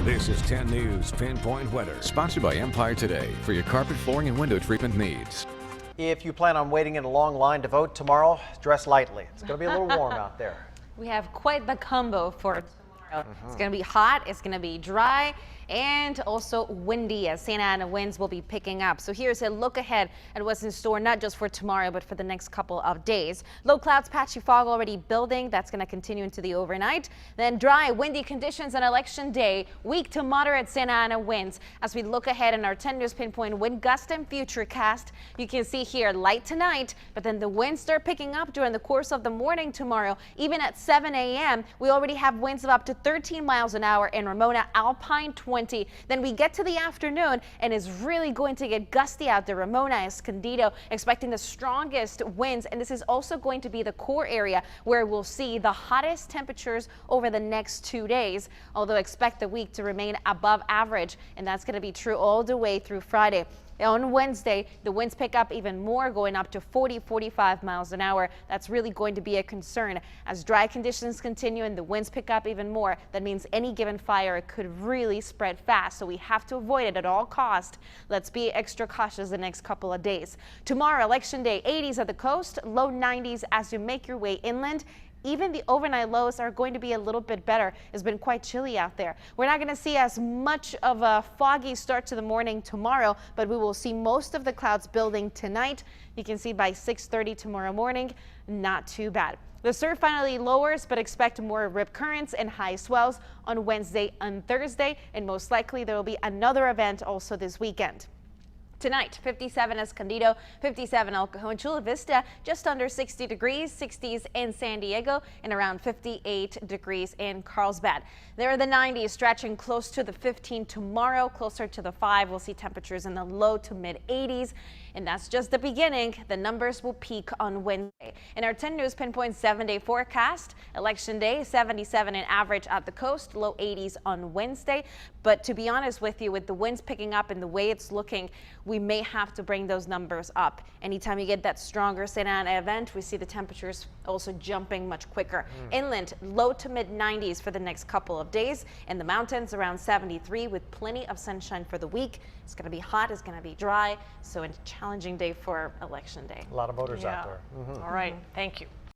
This is 10 News Pinpoint Weather, sponsored by Empire Today for your carpet, flooring, and window treatment needs. If you plan on waiting in a long line to vote tomorrow, dress lightly. It's going to be a little warm out there. We have quite the combo for tomorrow. It's going to be hot, it's going to be dry, and also windy as Santa Ana winds will be picking up. So here's a look ahead at what's in store, not just for tomorrow, but for the next couple of days. Low clouds, patchy fog already building. That's going to continue into the overnight. Then dry, windy conditions on election day. Weak to moderate Santa Ana winds. As we look ahead in our 10 News Pinpoint wind gust and futurecast, you can see here light tonight, but then the winds start picking up during the course of the morning tomorrow. Even at 7 a.m., we already have winds of up to 13 miles an hour in Ramona, Alpine 20. Then we get to the afternoon and it's really going to get gusty out there. Ramona, Escondido, expecting the strongest winds, and this is also going to be the core area where we'll see the hottest temperatures over the next 2 days, although expect the week to remain above average, and that's going to be true all the way through Friday. On Wednesday, the winds pick up even more, going up to 40-45 miles an hour. That's really going to be a concern. As dry conditions continue and the winds pick up even more, that means any given fire could really spread fast, so we have to avoid it at all costs. Let's be extra cautious the next couple of days. Tomorrow, Election Day, 80s at the coast, low 90s as you make your way inland. Even the overnight lows are going to be a little bit better. It's been quite chilly out there. We're not going to see as much of a foggy start to the morning tomorrow, but we will see most of the clouds building tonight. You can see by 6:30 tomorrow morning, not too bad. The surf finally lowers, but expect more rip currents and high swells on Wednesday and Thursday, and most likely there will be another event also this weekend. Tonight, 57 Escondido, 57 El Cajon, Chula Vista, just under 60 degrees, 60s in San Diego, and around 58 degrees in Carlsbad. There are the 90s stretching close to the 15 tomorrow, closer to the 5. We'll see temperatures in the low to mid 80s, and that's just the beginning. The numbers will peak on Wednesday. In our 10 News Pinpoint 7-day forecast, Election Day, 77 in average at the coast, low 80s on Wednesday. But to be honest with you, with the winds picking up and the way it's looking, we may have to bring those numbers up. Anytime you get that stronger Santa Ana event, we see the temperatures also jumping much quicker. Inland, low to mid 90s for the next couple of days. In the mountains, around 73 with plenty of sunshine for the week. It's going to be hot, it's going to be dry, so a challenging day for Election Day. A lot of voters out there. All right, thank you.